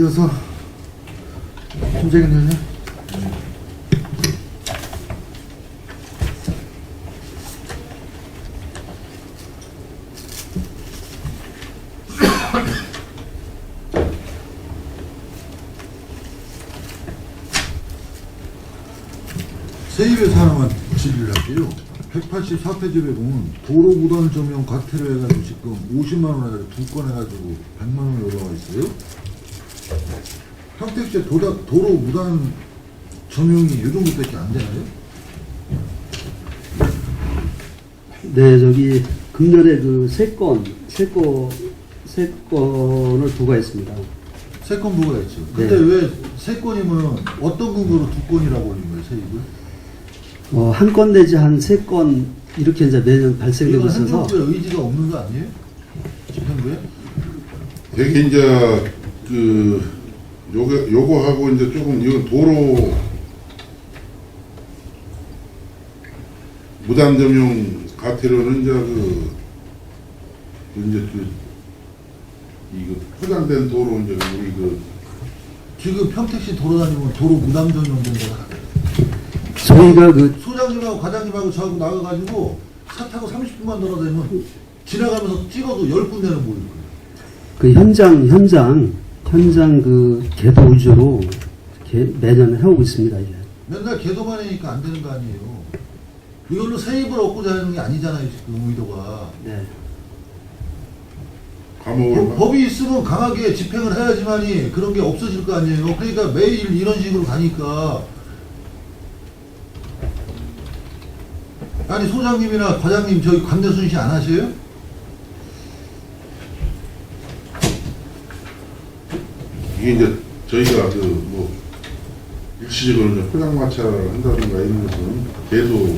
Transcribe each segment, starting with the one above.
이어서 김재균 의원님. 세입에서 하나만 질의를 할게요. 184페이지에 보면 도로 무단 점용 과태료 해가지고 지금 50만 원 해가지고 2건 해가지고 100만 원이 올라와 있어요. 평택시에 도로 무단 점용이 이 정도밖에 안 되나요? 네, 저기 금년에 그 세 건을 부과했습니다. 세 건 부과했죠. 근데 네. 왜 세 건이면 어떤 근거로 2건이라고 올린 거예요, 세입을? 한 건 내지 한 세 건 이렇게 이제 매년 발생되고 이건 있어서 행정부의 의지가 없는 거 아니에요? 집행부에? 되게 이제 요거하고 이제 조금 이건 도로 무단 점용 과태료는 이제 이거 포장된 도로 이제 우리 지금 평택시 도로 다니면 도로 무단 점용 된 거가 저희가 그 소장님하고 과장님하고 저하고 나가가지고 차 타고 30분만 돌아다니면 지나가면서 찍어도 10군데는 보일 거예요. 그 현장 그 계도 위주로 매년 해오고 있습니다. 이제. 맨날 개도만 하니까 안 되는 거 아니에요. 이걸로 세입을 얻고자 하는 게 아니잖아요, 지금 의도가. 네. 감옥을 법이 있으면 강하게 집행을 해야지만이 그런 게 없어질 거 아니에요. 그러니까 매일 이런 식으로 가니까. 아니, 소장님이나 과장님 저희 관대 순시 안 하세요? 이게 이제 저희가 일시적으로 이제 포장마차를 한다든가 이런 것은 계속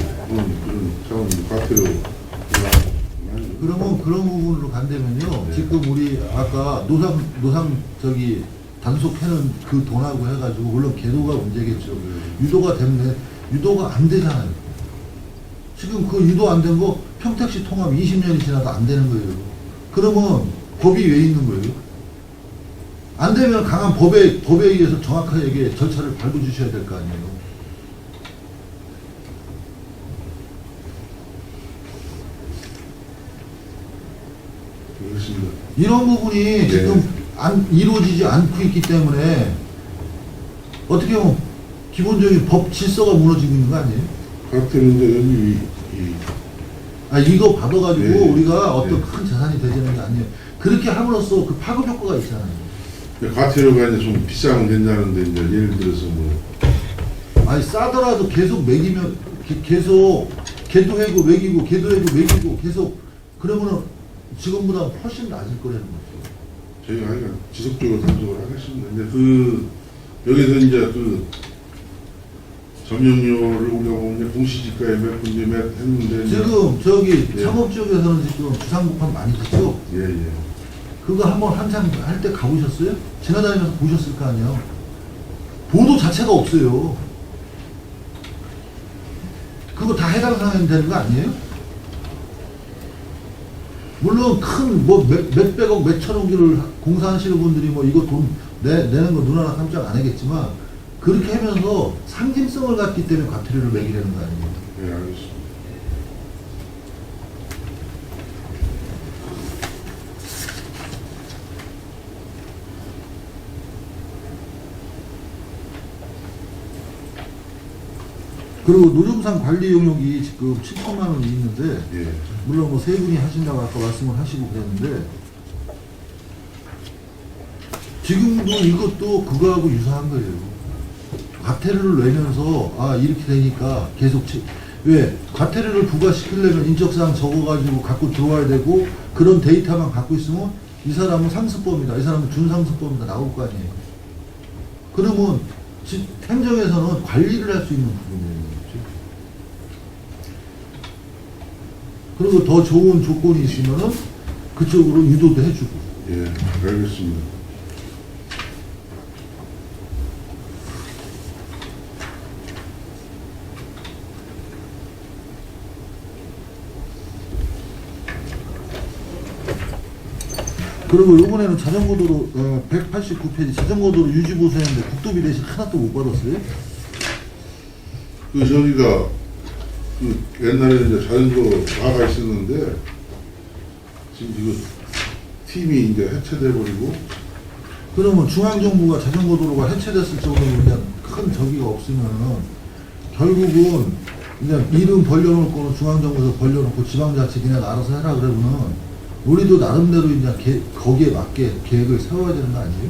그런 차원 과태료 그러면 그런 부분으로 간다면요. 지금 우리 아까 노상 저기 단속해는 그 돈하고 해가지고 물론 계도가 문제겠죠. 유도가 됐네. 유도가 안 되잖아요. 지금 그 유도 안 된 거 평택시 통합 20년이 지나도 안 되는 거예요. 그러면 법이 왜 있는 거예요? 안 되면 강한 법에 의해서 정확하게 절차를 밟아주셔야 될 거 아니에요. 그렇습니다. 이런 부분이 지금 이루어지지 않고 있기 때문에 어떻게 보면 기본적인 법 질서가 무너지고 있는 거 아니에요? 과태료 이제 여기 이거 받아가지고 네. 우리가 어떤 네. 큰 재산이 되지는 게 아니에요. 그렇게 함으로써 그 파급 효과가 있잖아요. 과태료가 이제 좀 비싸면 된다는데 이제 예를 들어서 싸더라도 계속 매기면 계속 개도해고 매기고 개도해고 매기고 계속 그러면은 지금보다 훨씬 낮을 거라는 거죠. 저희가 하여간 지속적으로 단속을 하겠습니다. 근데 여기서 이제 점용료를 우리가 보면 공시지가에 몇 군데 몇 했는데 지금 저기 예. 창업 지역에서는 지금 주상복합 많이 됐죠? 예. 그거 한번 한참 할 때 가보셨어요? 지나다니면서 보셨을 거 아니에요? 보도 자체가 없어요. 그거 다 해당 사항이 되는 거 아니에요? 물론 큰 몇백억 몇천억을 공사하시는 분들이 이거 돈 내는 거 눈 하나 깜짝 안 하겠지만 그렇게 하면서 상징성을 갖기 때문에 과태료를 매기려는 거 아니에요? 예, 알겠습니다. 그리고 노점상 관리 용역이 지금 7천만 원이 있는데 예. 물론 세 분이 하신다고 아까 말씀을 하시고 그랬는데 지금도 이것도 그거하고 유사한 거예요. 과태료를 내면서 이렇게 되니까 계속 왜 과태료를 부과시키려면 인적사항 적어가지고 갖고 들어와야 되고 그런 데이터만 갖고 있으면 이 사람은 상습범이다, 이 사람은 준상습범이다 나올 거 아니에요. 그러면 행정에서는 관리를 할 수 있는 부분이에요. 그리고 더 좋은 조건이 있으면은 그쪽으로 유도도 해주고. 예, 알겠습니다. 그리고 이번에는 자전거도로 189페이지 자전거도로 유지 보수했는데 국도비 대신 하나도 못 받았어요? 그 저기가 그 옛날에 이제 자전거 나가 있었는데 지금 이거 팀이 이제 해체돼 버리고 그러면 중앙정부가 자전거도로가 해체됐을 정도로 그냥 큰 저기가 없으면은 결국은 그냥 이름 벌려놓을 거는 중앙정부에서 벌려놓고 지방자치 그냥 알아서 해라 그러면은 우리도 나름대로 이제 거기에 맞게 계획을 세워야 되는 거 아니에요?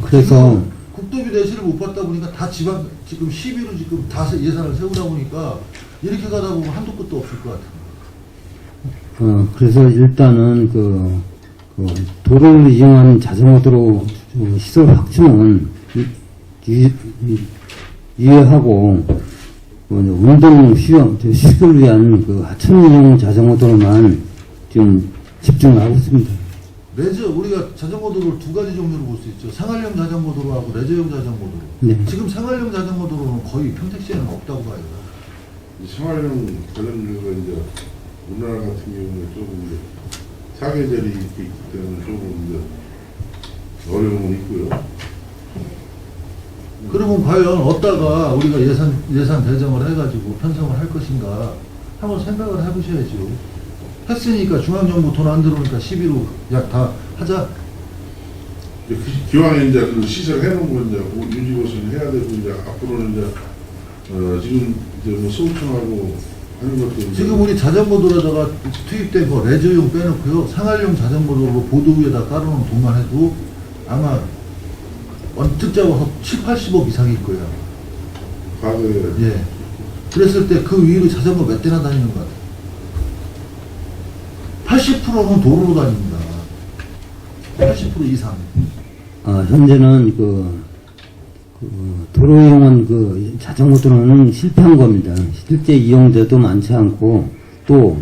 그래서 국도비 대신을 못 받다 보니까 다 지방 지금 시비로 지금 다 예산을 세우다 보니까 이렇게 가다 보면 한도 끝도 없을 것 같아요. 그래서 일단은 그 도로를 이용한 자전거도로 시설 확충은 유예하고 운동 휴식을 위한 그 하천용 자전거도로만 지금 집중하고 있습니다. 레저 우리가 자전거도로를 두 가지 종류로 볼 수 있죠. 생활용 자전거도로하고 레저용 자전거도로. 네. 지금 생활용 자전거도로는 거의 평택시에는 없다고 봐요. 이 생활용 자전거가 이제 우리나라 같은 경우는 조금 이제 사계절이 이렇게 있기 때문에 조금 이제 어려움은 있고요. 그러면 과연 어디다가 우리가 예산 배정을 해가지고 편성을 할 것인가 한번 생각을 해보셔야죠. 했으니까 중앙정부 돈 안 들어오니까 시비로 야 다 하자. 기왕에 이제 그 시설 해놓은 거 이제 유지보수는 해야 되고 이제 앞으로는 이제 지금 이제 뭐 소우청하고 하는 것도 이제 지금 우리 자전거도로다가 투입된 거 레저용 빼놓고요. 생활용 자전거도로 보도 위에다 깔아놓은 돈만 해도 아마 언뜻 잡아서 7, 80억 이상일 거예요. 과거에 예. 그랬을 때 그 위로 자전거 몇 대나 다니는 것 같아요. 80%는 도로로 다닙니다. 80% 이상. 현재는 도로 이용한 자전거도로는 실패한 겁니다. 실제 이용자도 많지 않고 또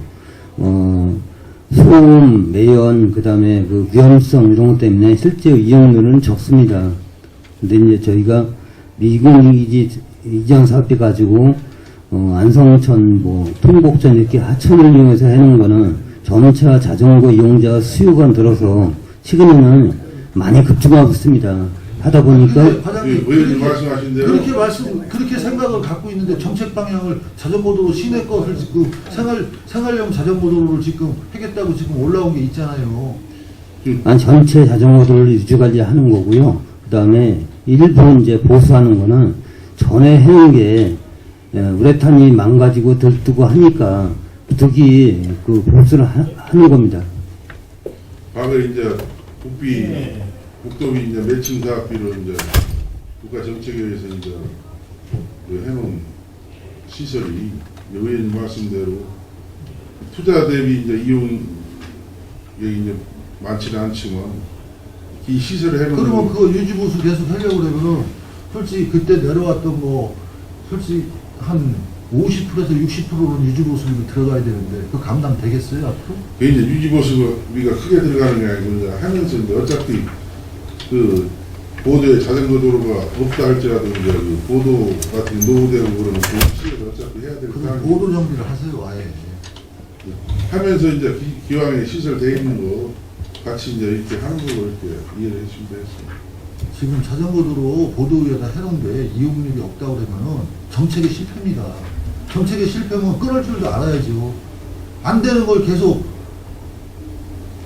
소음, 매연, 그다음에 위험성 이런 것 때문에 실제 이용률은 적습니다. 근데 이제 저희가 미군이지 이장 사업해 가지고 안성천, 통곡천 이렇게 하천을 이용해서 해놓은 거는 점차 자전거 이용자 수요가 늘어서 최근에는 많이 급증하고 있습니다. 하다 보니까 근데 과장님 의원님 말씀하신 대로 그렇게 생각을 갖고 있는데 정책 방향을 자전거도로 시내 것을 지금 생활용 자전거도로를 지금 하겠다고 지금 올라온 게 있잖아요. 전체 자전거도를 유지관리하는 거고요. 그 다음에 일부 이제 보수하는 거는 전에 해놓은 게 우레탄이 망가지고 들뜨고 하니까 부득이 보수를 하는 겁니다. 과거에 이제 국도비 이제 매칭 사업비로 이제 국가 정책에 의해서 이제 해놓은 시설이 의원님 말씀대로 투자 대비 이제 이용이 이제 많지는 않지만 이 시설을 해놓은 그러면 그거 유지보수 계속 하려고 그러면은 솔직히 그때 내려왔던 솔직히 한 50%에서 60%는 유지보수비가 들어가야 되는데 그 감당 되겠어요 앞으로? 그 이제 유지보수비가 크게 들어가는 게 아니고 이제 하면서 이제 어차피 그 보도에 자전거 도로가 없다 할지라도 이제 그 보도 같은 노후되고 그러면 그 시설을 어차피 해야 될 그럼 상황이 보도 정비를 하세요 아예. 하면서 이제 기왕에 시설 돼 있는 거 같이 이제 이렇게 하는 걸로 이렇게 이해를 해주시면 되겠습니다. 지금 자전거도로 보도 위에다 해놓은 게 이용률이 없다고 그러면은 정책의 실패입니다. 정책의 실패면 끊을 줄도 알아야죠. 안 되는 걸 계속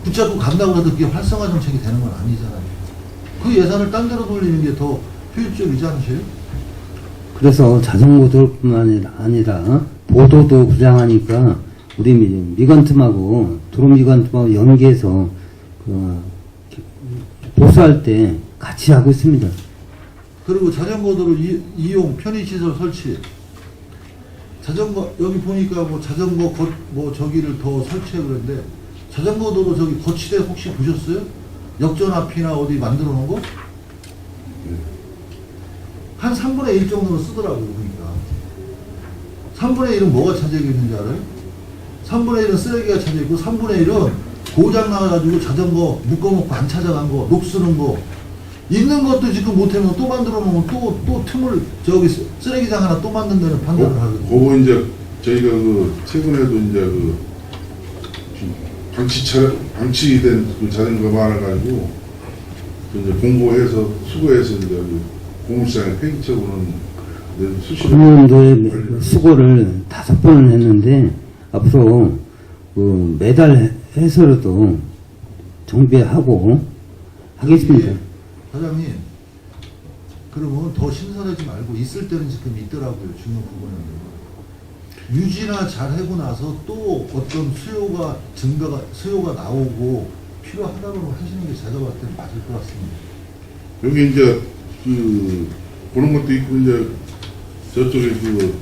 붙잡고 간다고 해도 그게 활성화 정책이 되는 건 아니잖아요. 그 예산을 딴 데로 돌리는 게 더 효율적이지 않으세요? 그래서 자전거도뿐만 아니라 보도도 부장하니까 우리 미관팀하고 도로 미관팀하고 연계해서 보수할 때 같이 하고 있습니다. 그리고 자전거도로 이용 편의시설 설치. 자전거 여기 보니까 자전거 저기를 더 설치해 그랬는데 자전거도로 저기 거치대 혹시 보셨어요? 역전 앞이나 어디 만들어 놓은 거? 한 3분의 1 정도로 쓰더라고요 보니까. 3분의 1은 뭐가 차지하고 있는지 알아요? 3분의 1은 쓰레기가 차지하고 3분의 1은 고장 나가지고 자전거 묶어놓고 안 찾아간 거, 녹 쓰는 거 있는 것도 지금 못하면 또 만들어 놓으면 또 틈을 저기 쓰레기장 하나 또 만든다는 판단을 하거든요. 그거 이제 저희가 최근에도 이제 방치된 그 자전거가 많아가지고 이제 공고해서 수거해서 이제 그 공무시장에 폐기처분은 수시로 금년도에 수고를 5번을 했는데 앞으로 그 매달 해서라도 정비하고 하겠습니다. 사장님, 그러면 더 신선하지 말고 있을 때는 지금 있더라고요. 중요 부분은. 유지나 잘 하고 나서 또 어떤 수요가 나오고 필요하다고 하시는 게 제가 봤을 때는 맞을 것 같습니다. 여기 이제 그 그런 것도 있고 이제 저쪽에 그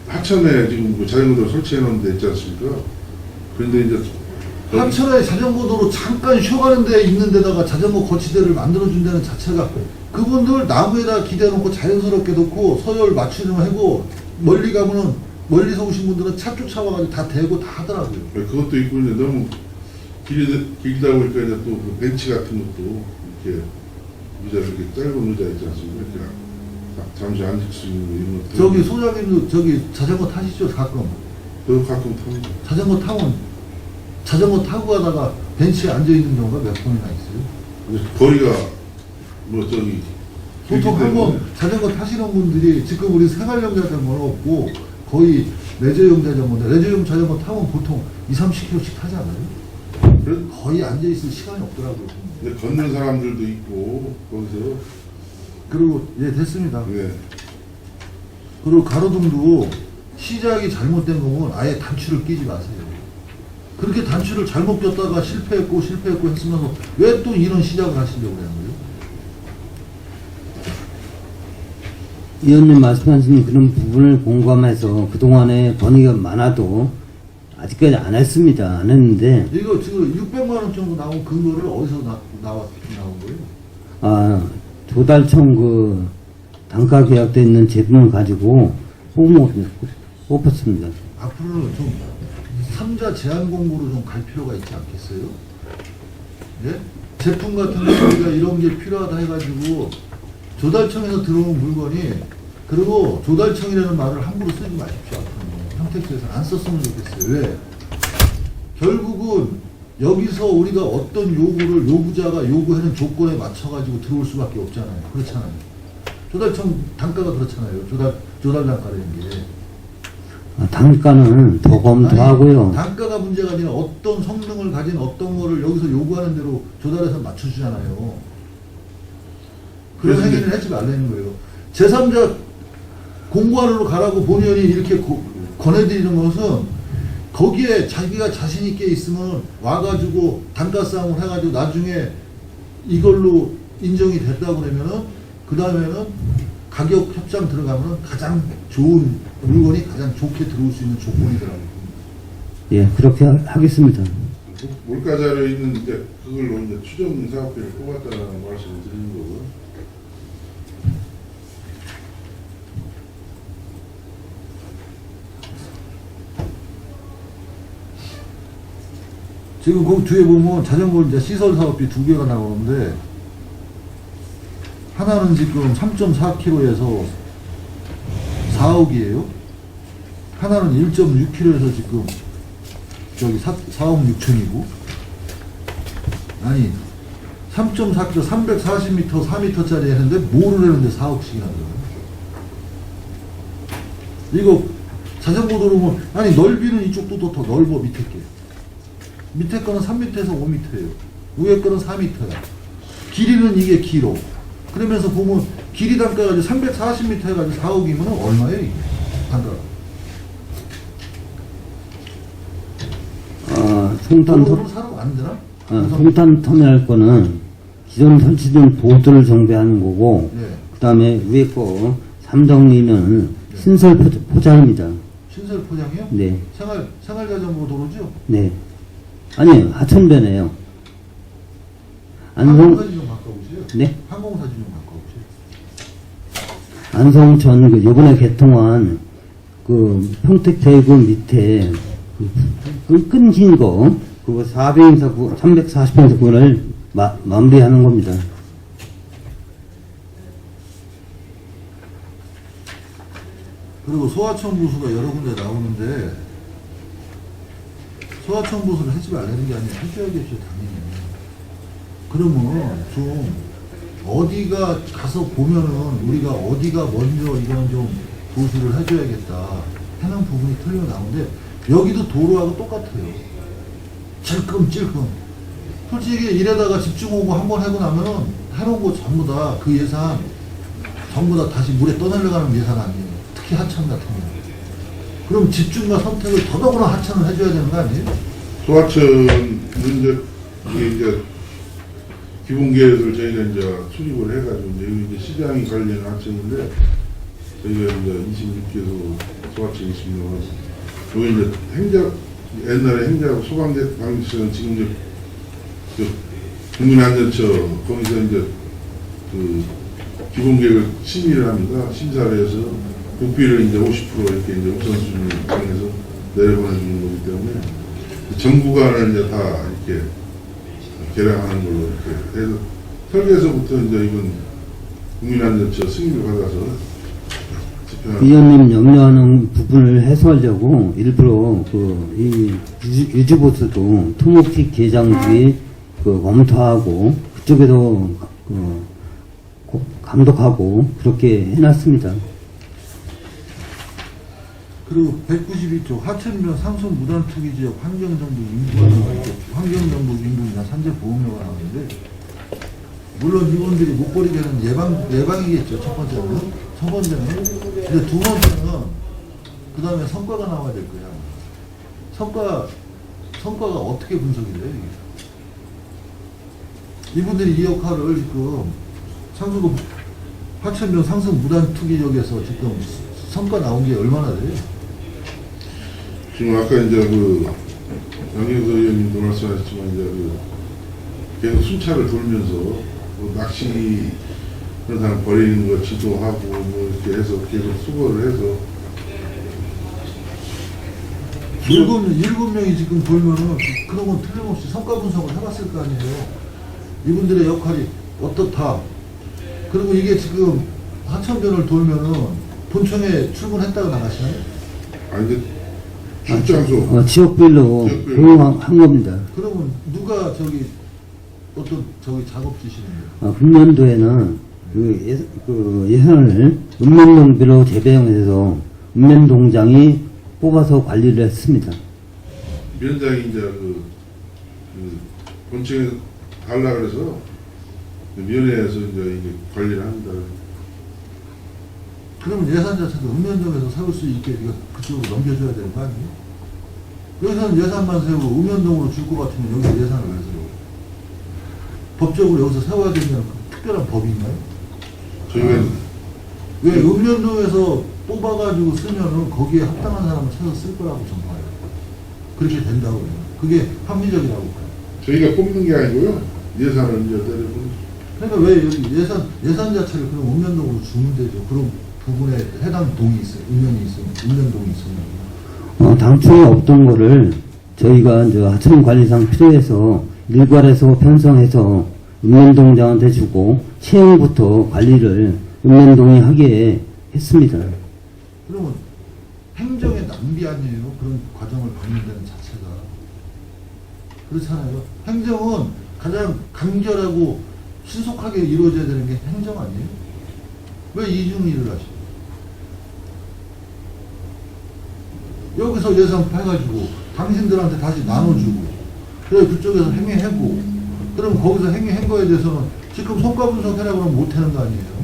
하천에 지금 그 자전거도 설치해 놓은 데 있지 않습니까? 그런데 이제 하천에 자전거 도로 잠깐 쉬어가는 데 있는 데다가 자전거 거치대를 만들어준 데는 자체가 그분들 나무에다 기대놓고 자연스럽게 놓고 서열 맞추려고 하고 멀리 가면은 멀리서 오신 분들은 차 쫓아와가지고 다 대고 다 하더라고요. 그것도 있고 이제 너무 길다 보니까 이제 또 그 벤치 같은 것도 이렇게 의자 이렇게 짧은 의자 있지 않습니까? 이렇게 잠시 앉을 수 있는 이런 것도 저기 소장님도 저기 자전거 타시죠 가끔. 그 가끔 탑니다. 자전거 타고 가다가 벤치에 앉아 있는 경우가 몇 번이나 있어요. 근데 거리가 뭐 저기 보통 길기 한번 때문에 자전거 타시는 분들이 지금 우리 생활용 자전거는 없고 거의 레저용 자전거인데 레저용 자전거 타면 보통 20-30km씩 타지 않아요? 그래? 거의 앉아있을 시간이 없더라고요. 근데 걷는 사람들도 있고 거기서 그리고 예 됐습니다. 네. 그리고 가로등도 시작이 잘못된 거면 아예 단추를 끼지 마세요. 그렇게 단추를 잘못 꼈다가 실패했고 했으면서 왜 또 이런 시작을 하시려고 하는 거예요? 의원님 말씀하신 그런 부분을 공감해서 그동안에 건의가 많아도 아직까지 안 했습니다. 안 했는데, 이거 지금 600만 원 정도 나온 근거를 어디서 나온 거예요? 아, 조달청 그 단가 계약돼 있는 제품을 가지고 뽑았습니다. 앞으로는 좀 3자 제한 공고로 좀 갈 필요가 있지 않겠어요? 예? 제품 같은 거 우리가 이런 게 필요하다 해가지고 조달청에서 들어온 물건이 그리고 조달청이라는 말을 함부로 쓰지 마십시오. 앞으로는 평택시에서 안 썼으면 좋겠어요. 왜? 결국은 여기서 우리가 어떤 요구자가 요구하는 조건에 맞춰가지고 들어올 수밖에 없잖아요. 그렇잖아요. 조달청 단가가 그렇잖아요. 조달 단가라는 게. 아, 단가는 더 검토하고요. 아니, 단가가 문제가 아니라 어떤 성능을 가진 어떤 거를 여기서 요구하는 대로 조달해서 맞춰주잖아요. 그런 행위를 하지 말라는 거예요. 제3자 공고안으로 가라고 본의원이 이렇게 권해드리는 것은 거기에 자기가 자신 있게 있으면 와가지고 단가 싸움을 해가지고 나중에 이걸로 인정이 됐다고 그러면은 그 다음에는 가격 협상 들어가면 가장 좋은 물건이 가장 좋게 들어올 수 있는 조건이더라고요. 예, 그렇게 하겠습니다. 물가 자료에 있는 이제 그걸로 이제 추정 사업비를 뽑았다는 말씀을 드리는 거고요. 지금 그 뒤에 보면 자전거 이제 시설 사업비 2개가 나오는데 하나는 지금 3.4km에서 4억이에요. 하나는 1.6km에서 지금 저기 4억 6천이고 아니 3.4km 340m 4m짜리 했는데 뭐를 했는데 4억씩이나 들어요. 이거 자전거 도로면 아니 넓이는 이쪽도 더 넓어. 밑에 거는 3m에서 5m예요. 위에 거는 4m야. 길이는 이게 길어. 그러면서 보면 길이 단가가 340m 해가지고 4억이면 얼마예요 이게 단가가? 송탄 사러 안 되나? 송탄 터미널 거는 기존 설치된 보드를 정비하는 거고, 예. 그 다음에 위에 거 삼정리는 신설 포장입니다. 신설 포장이요? 네. 생활 자전거 도로죠? 네. 아니요, 하천변에요. 항공사진 좀 바꿔보세요. 네? 항공사진 좀 바꿔보세요. 안성천 그 요번에 개통한 그 평택대교 밑에 그 끊긴 거 그거 400m 340평 구간을 마무리하는 겁니다. 그리고 소하천 부수가 여러 군데 나오는데 소하청 보수를 하지 말라는 게 아니라 해줘야겠죠, 당연히. 그러면 좀 어디가 가서 보면은 우리가 어디가 먼저 이건 좀 보수를 해줘야겠다 하는 부분이 틀려 나오는데 여기도 도로하고 똑같아요. 찔끔찔끔. 솔직히 이래다가 집중호우 한번 하고 나면은 해놓은 거 전부 다 그 예산 전부 다 다시 물에 떠내려가는 예산 아니에요. 특히 하천 같은 경우. 그럼 집중과 선택을 더더구나 하천을 해줘야 되는 거 아니에요? 소하천은 이제 기본 계획을 저희가 이제 수립을 해가지고 이제 여기 이제 시장이 관리하는 하천인데 저희가 이제 26개소 소하천 있습니다. 여기 이제 행자 옛날에 행자하고 소방대 방지처는 지금 이제 국민안전처 거기서 이제 그 기본 계획을 심의를 합니다. 심사를 해서 국비를 이제 50% 이렇게 이제 우선순위를 정해서 내려보내주는 거기 때문에 전 구간을 이제 다 이렇게 개량하는 걸로 이렇게 해서 설계에서부터 이제 이건 국민안전처 승인을 받아서 집행하는. 위원님 염려하는 부분을 해소하려고 일부러 이 유지보수도 토목식 개장지 검토하고 그쪽에도 감독하고 그렇게 해놨습니다. 그리고 192조 하천면 상속 무단 투기 지역 환경정보 인구가 나와 있고 환경정보 인구나 산재보험료가 나오는데 물론 이분들이 못 버리게 하는 예방이겠죠. 첫 번째는. 근데 두 번째는 그 다음에 성과가 나와야 될 거야. 성과가 어떻게 분석이 돼요? 이게? 이분들이 이 역할을 지금 상속 하천면 상속 무단 투기 지역에서 지금 성과 나온 게 얼마나 돼요? 지금 아까 이제 양경서 의원님도 말씀하셨지만 이제 계속 순찰을 돌면서 낚시 그런 사람 버리는 거 지도하고 이렇게 해서 계속 수거를 해서 일곱 명이 지금 돌면은 그런 건 틀림없이 성과 분석을 해봤을 거 아니에요. 이분들의 역할이 어떻다. 그리고 이게 지금 하천변을 돌면은 본청에 출근했다가 나가시나요? 아니 이제 출장소 지역별로 고용한 겁니다. 그러면 누가 어떤 작업 주시는데요? 금년도에는 예산을 읍면동별로 재배용해서 읍면동장이 뽑아서 관리를 했습니다. 위원장이 이제 본청에 달라 그래서 위원회에서 이제 관리를 합니다. 그러면 예산 자체도 읍면동에서 세울 수 있게 그쪽으로 넘겨줘야 되는 거 아니에요? 여기서는 예산만 세우고 읍면동으로 줄 것 같으면 여기서 예산을 왜 세워? 법적으로 여기서 세워야 되면 특별한 법이 있나요? 저희가 왜 읍면동에서 뽑아가지고 쓰면은 거기에 합당한 사람을 찾아 쓸 거라고 좀 봐요. 그렇게 된다고 해요. 그게 합리적이라고 봐요. 저희가 뽑는 게 아니고요. 예산을 이제 내려보는. 그러니까 왜 여기 예산 자체를 그럼 읍면동으로 주면 되죠. 그럼 부분에 해당 동이 있어요. 읍면동이 있으면. 당초에 없던 거를 저희가 이제 하천관리상 필요해서 일괄해서 편성해서 읍면동장한테 주고 채용부터 관리를 읍면동이 하게 했습니다. 그러면 행정의 낭비 아니에요? 그런 과정을 밟는다는 자체가. 그렇잖아요. 행정은 가장 간결하고 신속하게 이루어져야 되는 게 행정 아니에요? 왜 이중일을 하시고? 여기서 예산 해가지고 당신들한테 다시 나눠주고 그래 그쪽에서 행위하고 그럼 거기서 행위한 거에 대해서는 지금 성과 분석해라 그러면 못하는 거 아니에요?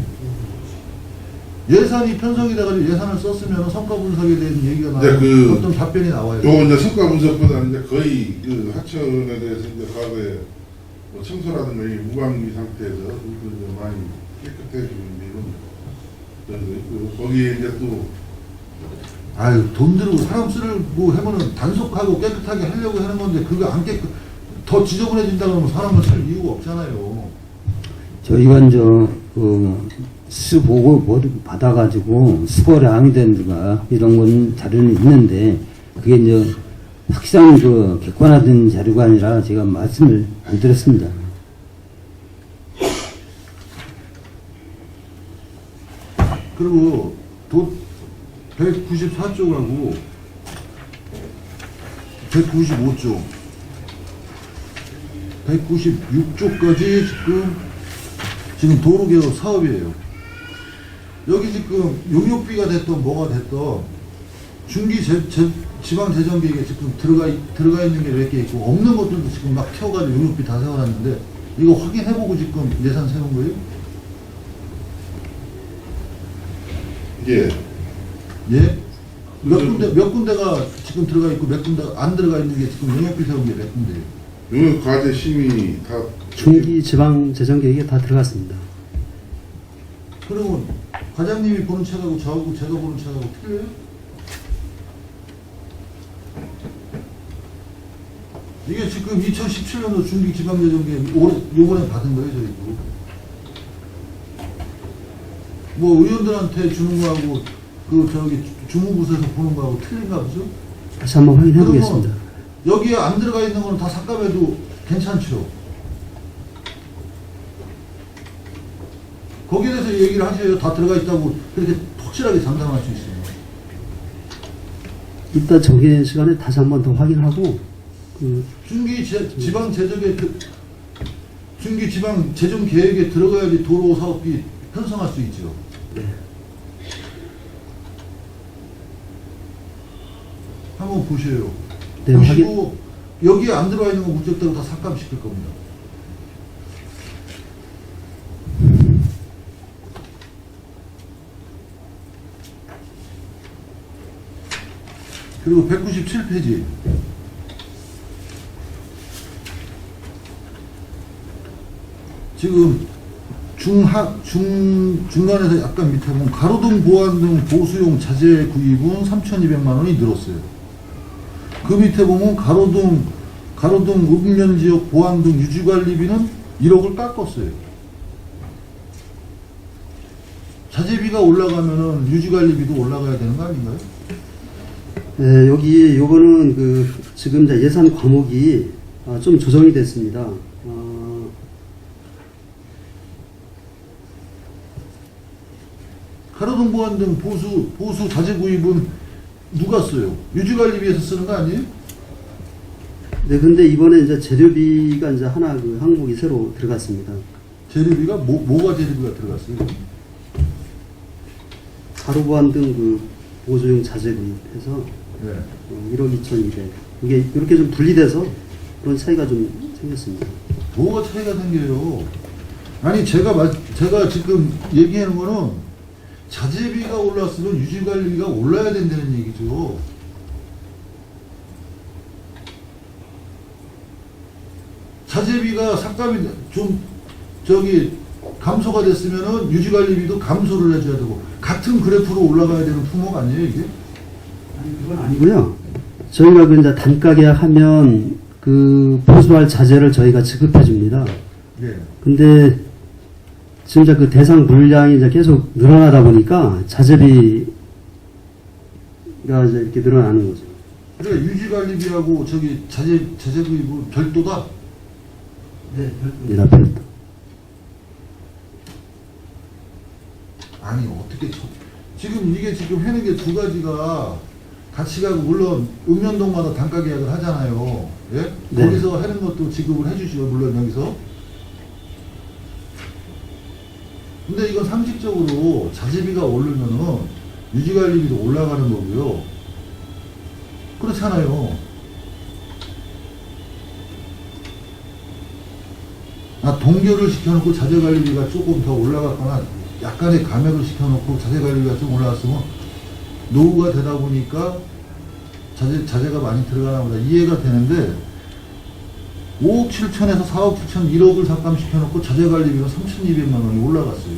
예산이 편성이 돼가지고 예산을 썼으면 성과 분석에 대한 얘기가 나와요. 어떤 답변이 나와요. 요 이제 성과 분석보다는 이제 거의 하천에 대해서 이제 과거에 청소라든가 이 무방비 상태에서 이제 많이 깨끗해지는 이런 있고 거기에 이제 또 아유 돈 들고 사람 쓰고 하면은 단속하고 깨끗하게 하려고 하는 건데 그거 안 더 지저분해진다 그러면 사람을 쓸 이유가 없잖아요. 저희가 이제 수보고 모두 받아가지고 수거를 항의된가 이런 건 자료는 있는데 그게 이제 확실한 객관화된 자료가 아니라 제가 말씀을 안 드렸습니다. 그리고 194쪽하고 195조, 196조까지 지금 도로개혁 사업이에요. 여기 지금 용역비가 됐던 뭐가 됐던 중기 지방재정계획에 지금 들어가 있는 게 몇 개 있고 없는 것들도 지금 막 켜가지고 용역비 다 세워놨는데 이거 확인해보고 지금 예산 세운 거예요? 예. 예? 몇 군데가 지금 들어가 있고 몇 군데가 안 들어가 있는 게 지금 용역비 세운 게 몇 군데예요? 용역 과제 심의 다 중기 지방 재정 계획에 다 들어갔습니다. 그러면 과장님이 보는 책하고 저하고 제가 보는 책하고 틀려요? 이게 지금 2017년도 중기지방재정계획 요번에 받은 거예요, 저희도. 뭐 의원들한테 주는 거하고 주무부서에서 보는 거하고 틀린가 보죠? 다시 한번 확인해 보겠습니다. 여기에 안 들어가 있는 거는 다 삭감해도 괜찮죠? 거기에 대해서 얘기를 하셔야 다 들어가 있다고 그렇게 확실하게 장담할 수 있어요. 이따 정해 시간에 다시 한번 더 확인하고 지방 재정 계획에 들어가야지 도로 사업비 편성할 수 있죠. 네. 한번 보셔요. 네, 보시고 여기에 안 들어가 있는 거 문제대로 다 삭감시킬 겁니다. 그리고 197페이지. 지금 중간에서 약간 밑에 보면 가로등 보안 등 보수용 자재 구입은 3,200만 원이 늘었어요. 그 밑에 보면 가로등 읍면 지역 보안 등 유지관리비는 1억을 깎았어요. 자재비가 올라가면은 유지관리비도 올라가야 되는 거 아닌가요? 네, 여기 요거는 지금 이제 예산 과목이 좀 조정이 됐습니다. 가로등 보안 등 보수 자재 구입은 누가 써요? 유지관리비에서 쓰는 거 아니에요? 네, 근데 이번에 이제 재료비가 이제 하나 항목이 새로 들어갔습니다. 재료비가 뭐가 재료비가 들어갔어요? 가로 보안 등 보조용 자재 구입해서 네. 1억 2,200. 이게 이렇게 좀 분리돼서 그런 차이가 좀 생겼습니다. 뭐가 차이가 생겨요? 아니 제가 지금 얘기하는 거는 자재비가 올랐으면 유지관리비가 올라야 된다는 얘기죠. 자재비가 삭감이 감소가 됐으면은 유지관리비도 감소를 해줘야 되고 같은 그래프로 올라가야 되는 품목 아니에요 이게? 아니 그건 아니고요. 저희가 이제 단가 계약하면 보수할 자재를 저희가 지급해 줍니다. 네. 근데 지금 이제 대상 물량이 이제 계속 늘어나다 보니까 자재비가 이제 이렇게 늘어나는 거죠. 그러니까 유지관리비하고 자재 구입은 별도다. 네, 별도입니다. 별도. 아니 어떻게 지금 이게 지금 해는 게 두 가지가 같이 가고 물론 읍면동마다 단가 계약을 하잖아요. 예? 네. 거기서 하는 것도 지급을 해주시죠. 물론 여기서. 근데 이건 상식적으로 자재비가 오르면은 유지관리비도 올라가는 거고요. 그렇잖아요. 동결을 시켜놓고 자재관리비가 조금 더 올라갔거나 약간의 감액을 시켜놓고 자재관리비가 좀 올라갔으면 노후가 되다 보니까 자재가 많이 들어가나 보다 이해가 되는데 5억 7천에서 4억 7천 1억을 삭감시켜놓고 자재관리비가 3,200만 원이 올라갔어요.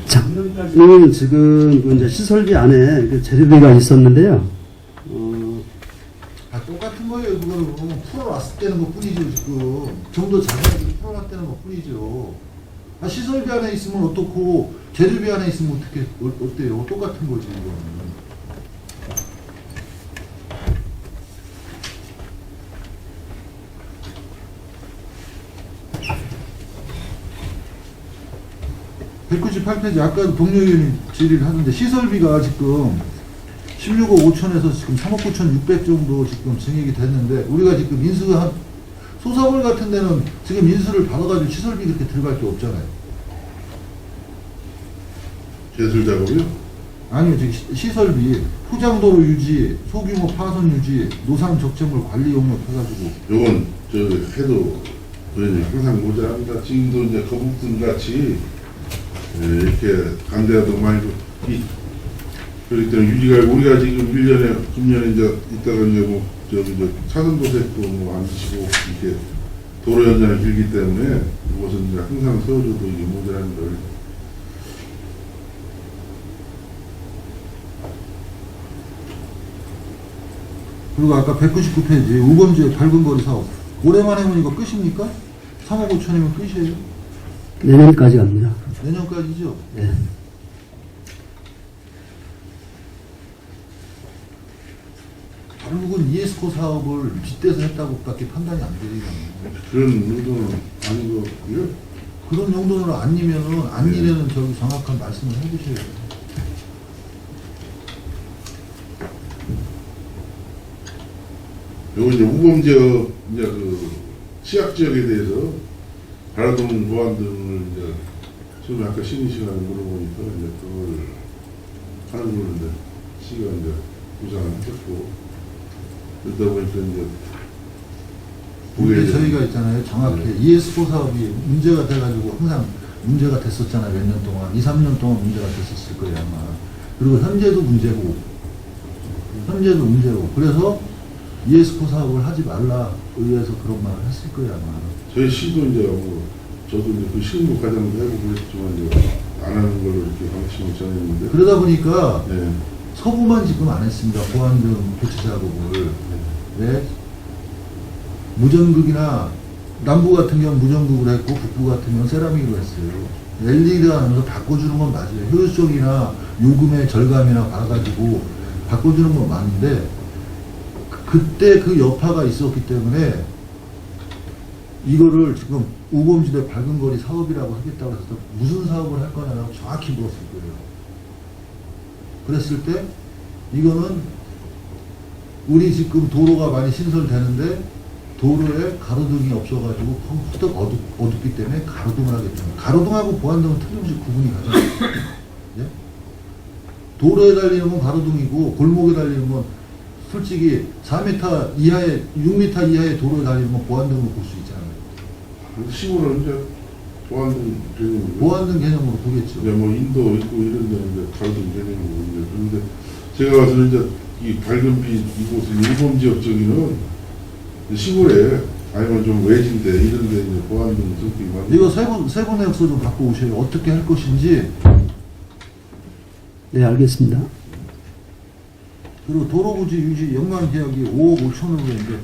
작년까지는 지금 이제 시설비 안에 재료비가 있었는데요. 똑같은 거예요. 그거는 풀어놨을 때는 것 뿐이죠. 지금 좀 더 자세하게 풀어놨다는 것 뿐이죠. 시설비 안에 있으면 어떻고 재료비 안에 있으면 어때요? 똑같은 거지 이거는. (198페이지) 아까 동료 의원이 질의를 하는데 시설비가 지금 16억 5천에서 지금 3억 9천 6백 정도 지금 증액이 됐는데, 우리가 지금 인수한 소사골 같은 데는 지금 인수를 받아가지고 시설비 그렇게 들어갈 게 없잖아요. 개술 작업이요? 아니요, 지금 시설비, 포장도로 유지, 소규모 파손 유지, 노상 적재물 관리 용역 해가지고. 요건 저 해도 그러니 항상 모자랍니다. 지금도 이제 거북등 같이 이렇게 간대도 많이 그렇기 때문에 유지가 우리가 지금 1년에 금년에 이제 이따가 이제 뭐 저기 저 차선 도색도 뭐 안 지시고 이렇게 도로 연장이 길기 때문에 이것은 이제 항상 세워줘도 이게 모자랍니다. 그리고 아까 199페이지 우범지의 밝은 거리 사업, 올해만 해면 이거 끝입니까? 3억 5천이면 끝이에요? 내년까지 갑니다. 내년까지죠? 네. 결국은 이에스코 사업을 빗대서 했다고밖에 판단이 안 되거든요. 그런 의도는 아닌 것 같고요. 그런 정도는 아니면은 아니라는 저기 정확한 말씀을 해주셔야 돼요. 요거 이제 우범 지역 이제 그 취약 지역에 대해서 가로등 보안 등을 이제 처음에 아까 쉬는 시간에 물어보니까 이제 그걸 하는 걸 이제 시가 이제 구상을 했었고 그러다 보니까 이제 근데 저희가 있잖아요. 정확히 ES4 사업이 문제가 돼가지고 항상 문제가 됐었잖아요. 몇 년 동안. 2, 3년 동안 문제가 됐었을 거예요, 아마. 그리고 현재도 문제고. 그래서 ES4 사업을 하지 말라 의회에서 그런 말을 했을 거예요, 아마. 저희 시도 이제 뭐 저도 이제 그 실무 과정도 하고 그랬지만 이제 안 하는 걸로 이렇게 방침을 전했는데 그러다 보니까 네. 서부만 지금 안 했습니다. 보안등 교체 작업을. 왜? 무전극이나 남부 같은 경우는 무전극으로 했고 북부 같은 경우는 세라믹으로 했어요. LED가 하면서 바꿔주는 건 맞아요. 효율성이나 요금의 절감이나 봐가지고 바꿔주는 건 맞는데 그때 그 여파가 있었기 때문에 이거를 지금 우범지대 밝은 거리 사업이라고 하겠다고 해서 무슨 사업을 할 거냐라고 정확히 물었을 거예요. 그랬을 때 이거는 우리 지금 도로가 많이 신설되는데 도로에 가로등이 없어가지고 후덕 어둡기 때문에 가로등을 하기 때문에 가로등하고 보안등은 틀림없이 구분이 가잖아요. 예? 도로에 달리는 건 가로등이고 골목에 달리는 건 솔직히 4m 이하의 6m 이하의 도로에 달리는 건 보안등으로 볼 수 있잖아요. 시골은 이제 보안등 개념으로 보안등 개념으로 보겠죠. 이제 뭐 인도 있고 이런 데는 이제 가로등 개념으로 이제 그런데 제가 봐서는 이제 이 밝은빛 이곳은 일본 지역 쪽에는 시골에 아니면 좀 외진데 이런 데 이제 보안등 등급이 많이 이거 세부 내역서 좀 갖고 오셔요. 어떻게 할 것인지. 네, 알겠습니다. 그리고 도로부지 유지 연간 계약이 5억 5천으로 했는데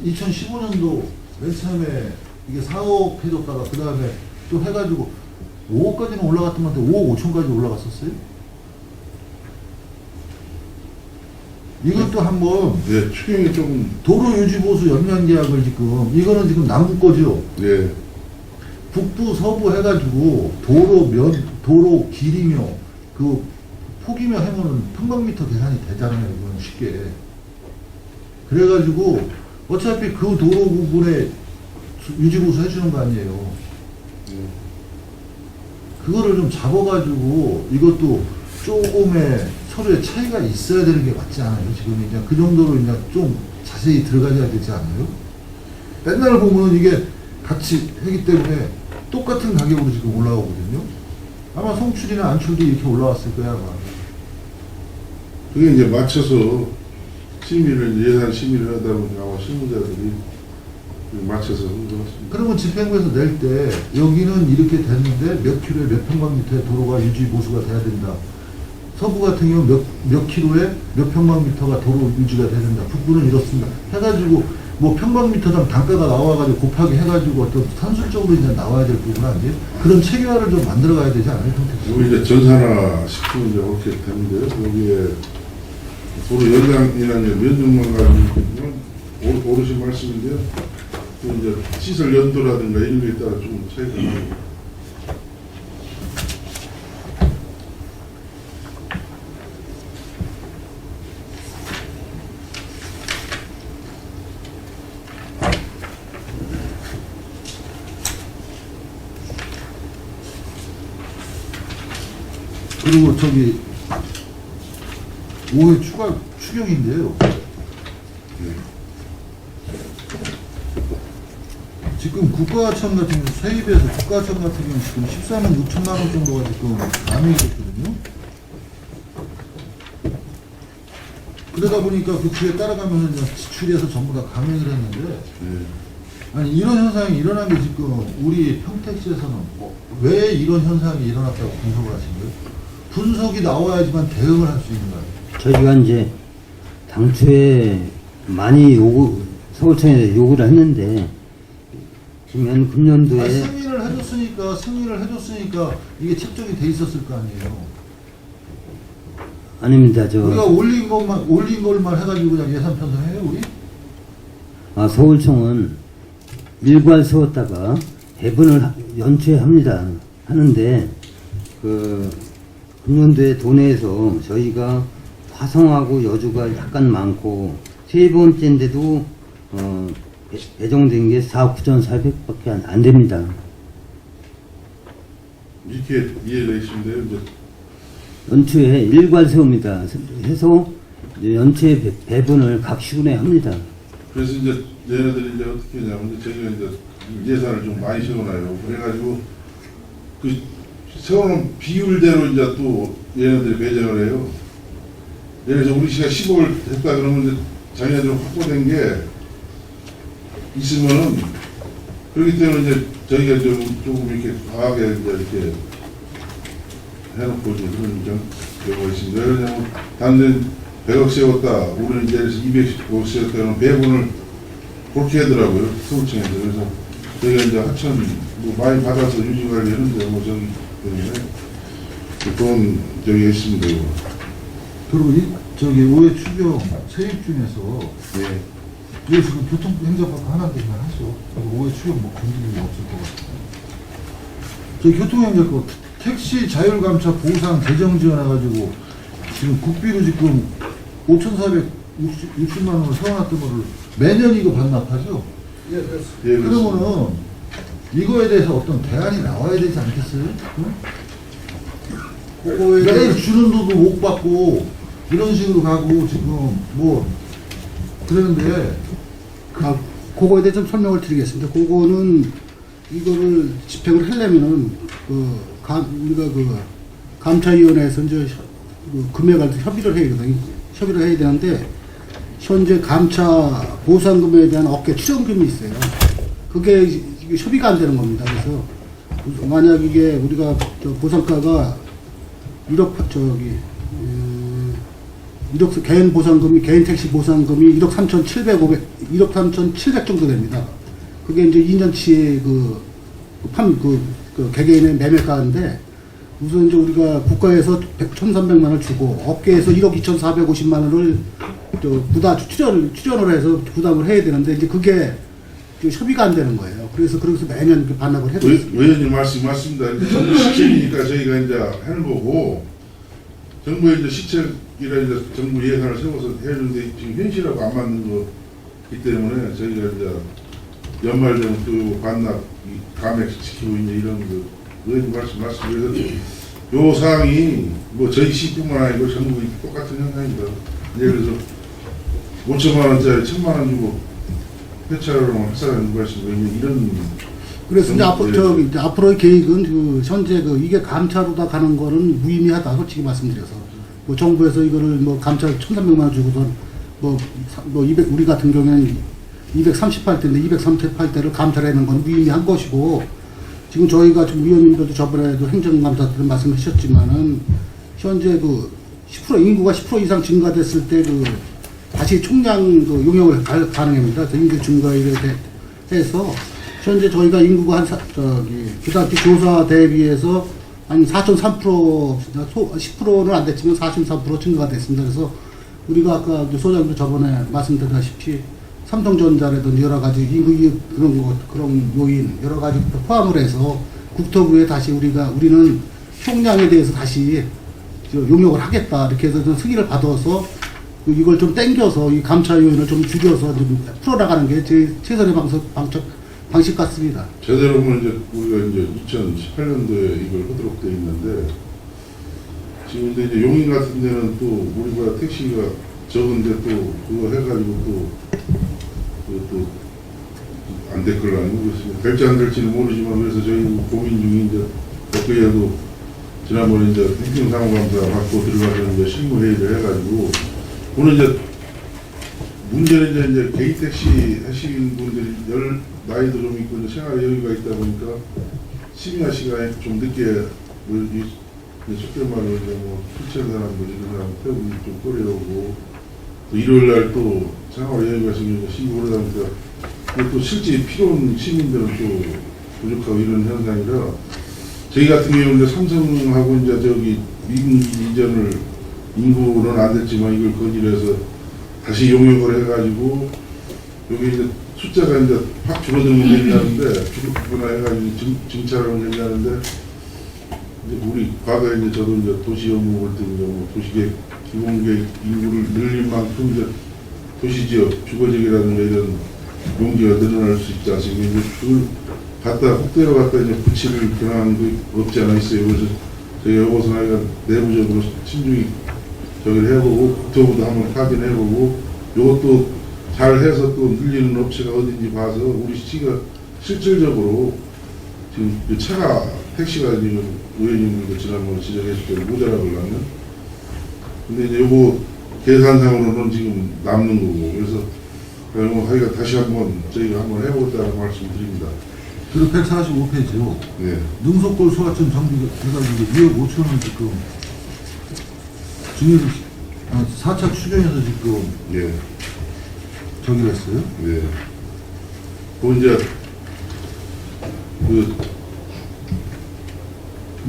2015년도 맨 처음에 이게 4억 해줬다가 그 다음에 또 해가지고 5억까지는 올라갔던 건데 5억 5천까지 올라갔었어요. 이것도 한번 네, 추경이 조금 도로 유지 보수 연간 계약을 지금 이거는 지금 남부 거죠. 네, 북부 서부 해가지고 도로 길이며 그 폭이며 하면은 평방미터 계산이 되잖아요. 이건 쉽게. 그래가지고 어차피 그 도로 부분에 유지보수 해주는 거 아니에요. 네. 그거를 좀 잡아가지고 이것도 조금의 서로의 차이가 있어야 되는 게 맞지 않아요? 지금 이제 그 정도로 이제 좀 자세히 들어가야 되지 않아요? 맨날 보면은 이게 같이 하기 때문에 똑같은 가격으로 지금 올라오거든요. 아마 송출이나 안출도 이렇게 올라왔을 거야, 아마. 그게 이제 맞춰서 심의를 예산 심의를 하다 보니까 아마 실무자들이 맞춰서 한 것 같습니다. 그러면 집행부에서 낼 때 여기는 이렇게 됐는데 몇 킬로에 몇 평방미터의 도로가 유지 보수가 돼야 된다. 서부 같은 경우는 몇 킬로에 몇 평방미터가 도로 유지가 돼야 된다. 북부는 이렇습니다. 해가지고 뭐 평방미터당 단가가 나와가지고 곱하기 해가지고 어떤 산술적으로 이제 나와야 될 부분 아니에요? 그런 체계화를 좀 만들어가야 되지 않아요? 여기 이제 전산화 시키면 이제 그렇게 되는데요. 여기에 도로 연장이나 면적만 가지고 오르신 말씀인데요. 또 이제 시설 연도라든가 이런 거에 따라 좀 차이가 나고. 그리고 저기 5회 추가 추경인데요. 지금 국가하청 같은 경우 세입에서 국가하청 같은 경우 지금 14만 6천만 원 정도가 지금 감액이 됐거든요. 그러다 보니까 그 뒤에 따라가면서 이제 지출에서 전부 다 감액을 했는데 아니 이런 현상이 일어난 게 지금 우리 평택시에서는 왜 이런 현상이 일어났다고 분석을 하신 거예요? 분석이 나와야지만 대응을 할 수 있는 거예요. 저희가 이제 당초에 많이 서울청에 요구를 했는데 지금 금년도에 아니, 승인을 해줬으니까 이게 책정이 돼 있었을 거 아니에요. 아닙니다. 우리가 올린 걸만 해가지고 그냥 예산 편성해요, 우리? 서울청은 일괄 세웠다가 배분을 연초에 하는데 그 금년도에 도내에서 저희가 화성하고 여주가 약간 많고 세 번째인데도 배정된 게 4억 9,400밖에 안 됩니다. 이렇게 이해가 있는데요. 이제 연초에 일괄 세웁니다. 해서 이제 연초에 배분을 각 시군에 합니다. 그래서 이제 얘네들이 이제 어떻게 하냐면 이제 저희가 이제 예산을 좀 많이 세워놔요. 그래가지고 그 세워놓은 비율대로 이제 또 얘네들이 배정을 해요. 예를 들어서 우리 시가 15를 했다 그러면 이제 자기네들 확보된 게 있으면은 그렇기 때문에 이제 저희가 조금 이렇게 과하게 이제 이렇게 해놓고 이제 그런 경우가 있습니다. 예를 들면 단순 100억 세웠다, 우리는 이제 200억 세웠다 그러면 배분을 그렇게 하더라고요. 서울청에서. 그래서 저희가 이제 하천 뭐 많이 받아서 유지관리 하는데 뭐 저기 때문에 그런 저기 있습니다. 이거. 그리고 저기 5회 추경 세입 중에서 네. 이게 지금 교통행정법 하나 되면 하죠. 5회 추경 뭐 건드릴 일 없을 것 같아요. 저희 교통행정법 택시 자율감차 보상 재정 지원해가지고 지금 국비로 지금 5,460만 원을 세워놨던 거를 매년 이거 반납하죠? 예, 그러면은 이거에 대해서 어떤 대안이 나와야 되지 않겠어요? 응? 그거에 매일 주는 돈도 못 받고 이런 식으로 가고 지금 뭐 그러는데 그거에 대해 좀 설명을 드리겠습니다. 그거는 이거를 집행을 하려면은 우리가 감찰위원회에서 이제 금액을 협의를 해야 되거든요. 협의를 해야 되는데 현재 감차 보상금에 대한 어깨 출연금이 있어요. 그게 이게 협의가 안 되는 겁니다. 그래서 만약 이게 우리가 보상가가 1억 개인 보상금이 개인 택시 보상금이 1억 3,700 정도 됩니다. 그게 이제 2년치의 개개인의 매매가인데 우선 이제 우리가 국가에서 1,300만 원을 주고 업계에서 1억 2,450만 원을 출연을 해서 부담을 해야 되는데 이제 그게 협의가 안 되는 거예요. 그래서 매년 이렇게 반납을 해도 의원님 말씀 맞습니다. 정부 시책이니까 저희가 이제 하는 거고 정부의 이제 시책이라 이제 정부 예산을 세워서 해주는데 지금 현실하고 안 맞는 거기 때문에 저희가 이제 연말 되면 또 반납 감액 시키고 이제 이런 거 의원님 말씀 그래서 요 사항이 뭐 저희 시뿐만 아니고 전국이 똑같은 현상입니다. 예를 들어서 5천만 원짜리 1,000만 원 주고 회차로 학사를 누가 하시고 이런 그래서 이제 앞으로의 계획은 현재 이게 감차로다 가는 거는 무의미하다 솔직히 말씀드려서 뭐 정부에서 이거를 뭐 감차 1,300만 원 주고선 우리 같은 경우에는 238대인데 238대를 감찰하는 건 무의미한 것이고 지금 저희가 지금 위원님들도 저번에도 행정감사 때 말씀하셨지만은 현재 10% 인구가 10% 이상 증가됐을 때 다시 총량 용역을 가능합니다. 인구 증가에 해서 현재 저희가 인구가 기타기 조사 대비해서 한 4.3% 10%는 안 됐지만 43% 증가가 됐습니다. 그래서 우리가 아까 소장도 저번에 말씀드렸다시피 삼성전자라든지 여러 가지 인구 그런 요인 여러 가지 포함을 해서 국토부에 다시 우리는 총량에 대해서 다시 용역을 하겠다 이렇게 해서 승인을 받아서 이걸 좀 땡겨서 이 감차 요인을 좀 줄여서 좀 풀어나가는 게 제 최선의 방식 같습니다. 제대로 보면 이제 우리가 이제 2018년도에 이걸 하도록 되어 있는데 지금 근데 이제 용인 같은 데는 또 우리가 택시가 적은데 또 그거 해가지고 또 안 될 걸로 알고 있습니다. 될지 안 될지는 모르지만 그래서 저희 고민 중에 이제 엊그제도 지난번에 이제 행정상호감사 받고 들어가서 이제 실무회의를 해가지고 오늘 이제 문제는 이제 개인 택시 하시는 분들이 나이도 좀 있고 이제 생활 여유가 있다 보니까 심야 시간에 좀 늦게 속된 말로 이제 뭐 출첵 사람들 이런 사람 태우기 좀 꺼려오고 또 일요일 날 또 생활 여유가 있으면 쉬고 그러다 보니까 또 실제 필요한 시민들은 또 부족하고 이런 현상이라 저희 같은 경우는 이제 삼성하고 이제 저기 미군 이전을 인구는 안 됐지만 이걸 건의해서 다시 용역을 해가지고 여기 이제 숫자가 이제 확 줄어들면 된다는데 줄어들거나 해가지고 증차를 된다는데 이제 우리 과거에 이제 저도 이제 도시 업무 볼 때 이제 뭐 도시계획 기본계획 인구를 늘린 만큼 이제 도시지역 주거지역이라든가 이런 용기가 늘어날 수 있지 않습니까? 이제 그걸 갖다 혹대로 갖다 이제 붙이를 변화한 게 없지 않아 있어요. 그래서 저희 여고선화가 내부적으로 신중히 저기를 해보고 국토부도 한번 확인해보고 이것도 잘 해서 또 늘리는 업체가 어딘지 봐서 우리 시가 실질적으로 지금 이 차가 택시가 지금 의원님도 지난번에 지적했을 때 모자라 그러면 근데 이제 요거 계산상으로는 지금 남는 거고 그래서 하여간 다시 한번 저희가 한번 해보겠다는 말씀 드립니다. 그리고 145페이지요. 네. 능속골 소하천 정비해가지고 2억 5천 원 지금 중위를 4차 추경에서 지금 예. 저기를 했어요. 네. 그 이제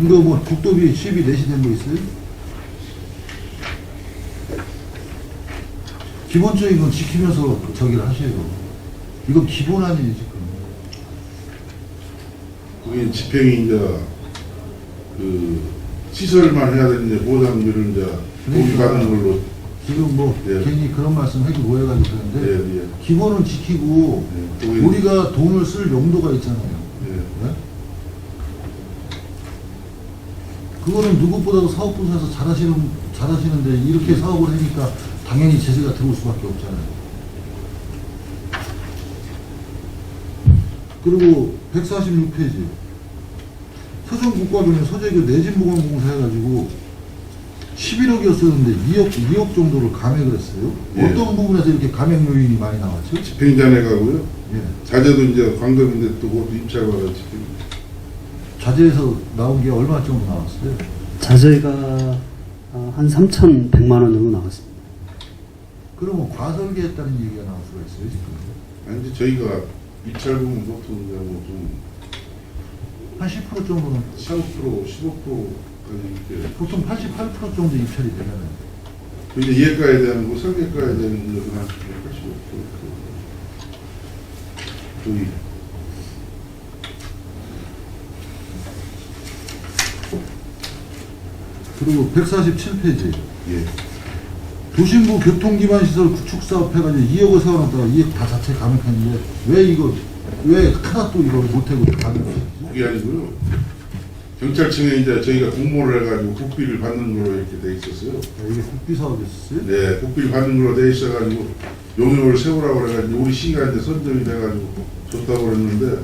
이거 뭐 국도비 시비 내시된 거 있어요? 기본적인 건 지키면서 저기를 하셔요. 이건 기본 아니에요 지금. 그게 집행이 이제 그 시설만 해야 되는데 보상비를 이제 돈이 받는 걸로 지금 뭐 예. 괜히 그런 말씀 하기 뭐해가지고 그러는데 예, 예. 기본은 지키고 예. 우리가 돈을 쓸 용도가 있잖아요. 예. 네? 그거는 누구보다도 사업부서에서 잘하시는데 이렇게 사업을 하니까 당연히 제재가 들어올 수밖에 없잖아요. 그리고 146페이지 서정국가비는 서재교 내진보건공사 해가지고 11억이었었는데 2억 정도를 감액을 했어요. 예. 어떤 부분에서 이렇게 감액 요인이 많이 나왔죠? 집행전에 가고요. 예. 자재도 이제 관금인데 또 그것도 입찰받아 집행. 자재에서 나온 게 얼마 정도 나왔어요? 자재가 한 3,100만 원 정도 나왔습니다. 그러면 과설계했다는 얘기가 나올 수가 있어요 지금. 아니 이제 저희가 입찰 부분 보통 이제 뭐좀 한 10% 정도는 15%, 15%까지 이렇게 보통 88% 정도 입찰이 되잖아요. 그 이제 예가에 대한 거 설계가에 대한 이제 한 85% 저희 그리고 147페이지 예. 도심부 교통기반시설 구축사업 해가지고 2억을 세워놨다가 2억 다 자체 감액했는데 왜 하나 또 이걸 못하고 감액했지? 그게 아니고요. 경찰청에 이제 저희가 공모를 해가지고 국비를 받는 걸로 이렇게 돼 있었어요. 이게 국비 사업이었어요? 네, 국비를 받는 걸로 돼 있어가지고 용역을 세우라고 그래가지고 우리 시가 이제 선정이 돼가지고 줬다고 그랬는데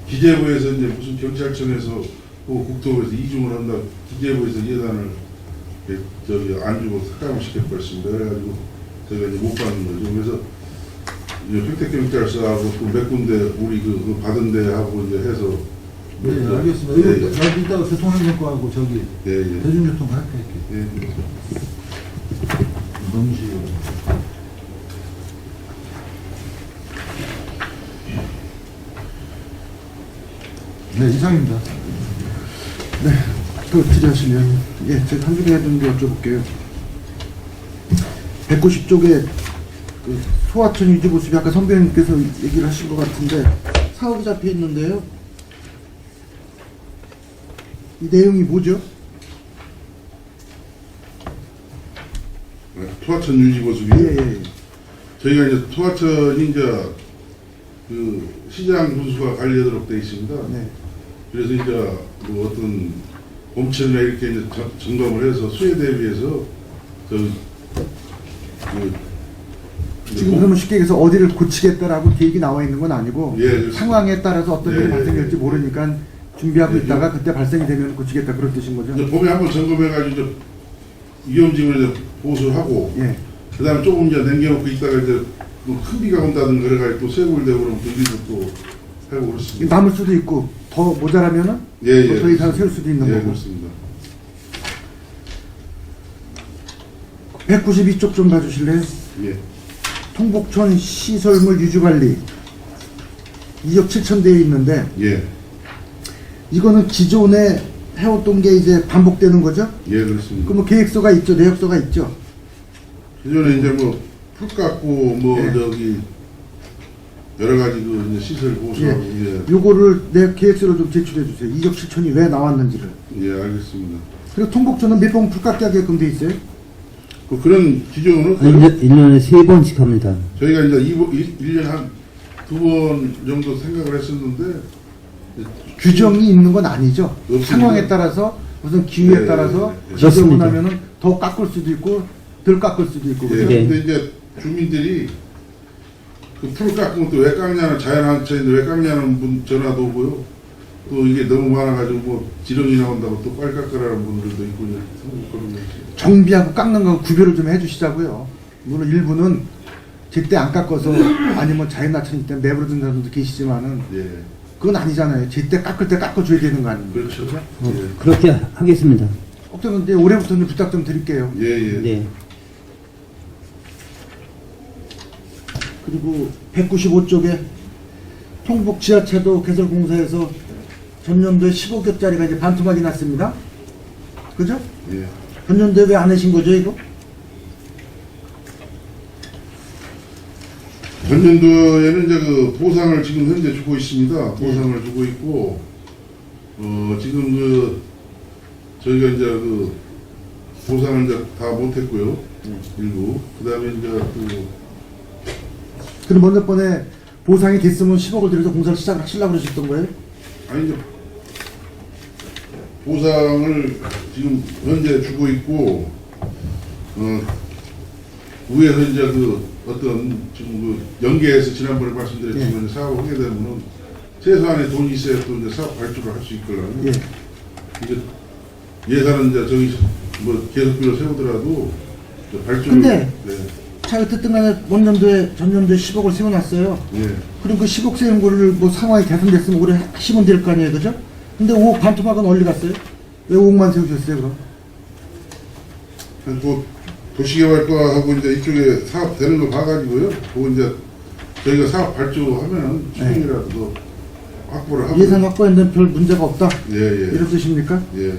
기재부에서 이제 무슨 경찰청에서 또 국토부에서 이중을 한다. 기재부에서 예산을 저기 안 주고 삭감을 시켜버렸습니다. 그래가지고 저희가 이제 못 받는 거죠. 그래서 이제 평택경찰서하고 또 몇 군데 우리 그 받은 데하고 이제 해서 네, 알겠습니다. 예, 이거 예. 나도 이따가 교통행정과하고 저기 예, 예. 대중교통 할게 예. 넘시. 네, 이상입니다. 네, 또 질의하시면 예, 제가 한두 개 정도 여쭤볼게요. 190쪽에 그 소하천 유지 모습이 아까 선배님께서 얘기를 하신 것 같은데 사업이 잡혀 있는데요. 이 내용이 뭐죠? 토하천 유지 모습이요. 예, 예. 저희가 이제 토하천이 이제 그 시장 분수가 관리하도록 되어 있습니다. 네. 그래서 이제 뭐 어떤 봄철에 이렇게 이제 점검을 해서 수해 대비해서 지금 그러면 쉽게 얘기해서 어디를 고치겠다라고 계획이 나와 있는 건 아니고 예, 그렇습니다. 상황에 따라서 어떤 일이 예, 발생될지 예. 모르니까 준비하고 예, 있다가 그때 발생이 되면 고치겠다 그런 뜻인 거죠? 이제 봄에 한번 점검해가지고 이제 위험지구를 이제 보수를 하고 예. 그다음에 조금 이제 남겨놓고 있다가 이제 뭐 큰 비가 온다든가 그래가지고 또 쇄골 되고 그러면 또 일도 또 하고 그렇습니다. 남을 수도 있고 더 모자라면은 예, 더 이상 세울 수도 있는 예, 거고. 그렇습니다. 192쪽 좀 봐주실래요? 예. 통북촌 시설물 유지관리 2억 7천 되어 있는데 예. 이거는 기존에 해왔던 게 이제 반복되는 거죠? 예, 그렇습니다. 그럼 뭐 계획서가 있죠, 내역서가 있죠. 기존에 이제 뭐 풀 깎고 뭐 예. 저기 여러 가지 그 이제 시설 보수하고 요거를 내 계획서로 좀 제출해 주세요. 2억 7천이 왜 나왔는지를. 예, 알겠습니다. 그리고 통북촌은 몇 번 풀깎기 하게끔 돼 있어요? 그런 기존으로 1년에 3번씩 합니다. 저희가 이제 1년에 한 2번 정도 생각을 했었는데 규정이 있는 건 아니죠. 없습니다. 상황에 따라서 무슨 기후에 예, 따라서 예, 예. 지정을 그렇습니다. 하면은 더 깎을 수도 있고 덜 깎을 수도 있고. 예, 그죠? 네. 근데 이제 주민들이 그 풀 깎으면 또 왜 깎냐는 자연한천인데 왜 깎냐는 분 전화도 오고요. 또 이게 너무 많아가지고 뭐 지렁이 나온다고 또 빨리 깎으라는 분들도 있고 이제 그런 거 정비하고 깎는 건 구별을 좀 해주시자고요. 물론 일부는 제때 안 깎아서 아니면 자연하천일 때 내버려둔 사람도 계시지만은 예, 그건 아니잖아요. 제때 깎을 때 깎아줘야 되는 거 아닙니까? 그렇죠. 그렇게 하겠습니다. 그러면 이제 올해부터는 부탁 좀 드릴게요. 예, 예. 네. 그리고 195쪽에 통북 지하차도 개설 공사에서 전년도에 15억짜리가 이제 반토막이 났습니다. 그죠? 예. 전년도에 왜 안 하신 거죠, 이거? 전년도에는 이제 그 보상을 지금 현재 주고 있습니다. 보상을 주고 있고, 지금 그, 저희가 이제 그, 보상을 이제 다 못했고요. 일부. 그 다음에 이제 그, 그럼 먼저 번에 보상이 됐으면 10억을 들여서 공사를 시작하시려고 그러셨던 거예요? 아니 이제, 보상을 지금 현재 주고 있고, 위에서 이제 그, 어떤 지금 그 연계해서 지난번에 말씀드렸지만 사업을 하게 되면은 최소한의 돈이 있어야 또 이제 사업 발주를 할 수 있거든요. 예. 이제 예산은 이제 저기 뭐 계속비로 세우더라도 이제 발주를 근데 네. 자, 어쨌든 간에 전년도에 10억을 세워놨어요. 예. 그럼 그 10억 세운 거를 뭐 상황이 개선됐으면 올해 하시면 될 거 아니에요, 그죠? 근데 5억 반토막은 어디 갔어요? 왜 5억만 세우셨어요, 그럼? 뭐 도시개발과하고 이제 이쪽에 사업 되는 거 봐가지고요. 그거 이제 저희가 사업 발주하면은 수익이라도 더 확보를 하고 예산 확보에는 별 문제가 없다. 예, 예. 이런 뜻입니까? 예.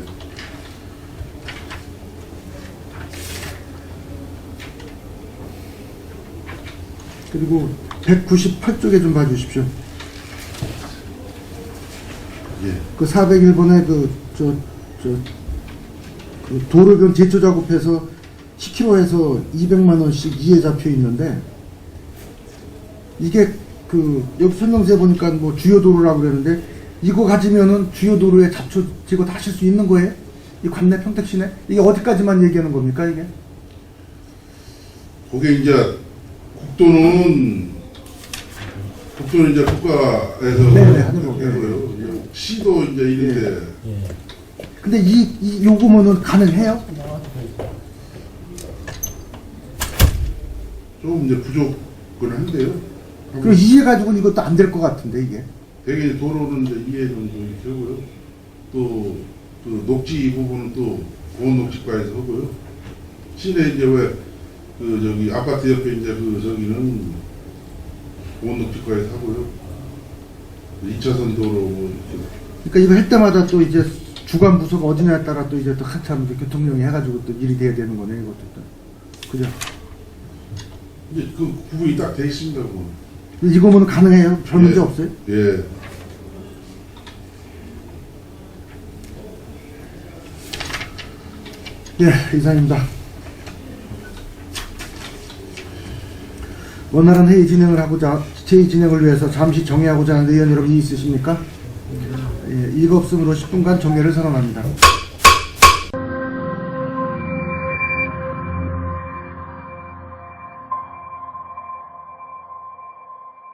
그리고 198쪽에 좀 봐주십시오. 예. 그 401번에 그 도로변 제초 작업해서 10km에서 200만 원씩 이해 잡혀 있는데 이게 그 여기 설명서에 보니까 뭐 주요 도로라고 그러는데 이거 가지면은 주요 도로에 잡초 제거 다 하실 수 있는 거예요? 이 관내 평택시내 이게 어디까지만 얘기하는 겁니까 이게? 그게 이제 국도는 이제 국가에서 네네, 하는 거고요. 하고요. 이제 시도 이제 이런데 근데 이 요구면은 가능해요? 좀 이제 부족은 한데요. 그럼 이해 가지고는 이것도 안 될 것 같은데 이게. 대개 도로는 이제 2회 정도 이렇게 하고요. 또 그 녹지 부분은 또 고온 녹지과에서 하고요. 시내 이제 왜 그 저기 아파트 옆에 이제 그 저기는 고온 녹지과에서 하고요. 2차선 도로 뭐 이렇게. 그러니까 이거 할 때마다 또 이제 주관 부서가 어디냐에 따라 또 이제 또 한참 이제 교통령이 해가지고 또 일이 돼야 되는 거네 이것도 또. 그죠? 이제 그 구분이 딱 돼 있습니다. 그건. 이거면 가능해요? 별 문제 예. 없어요? 예. 예, 이상입니다. 원활한 회의 진행을 위해서 잠시 정회하고자 하는 의원 여러분이 있으십니까? 예, 이거 없음으로 10분간 정회를 선언합니다.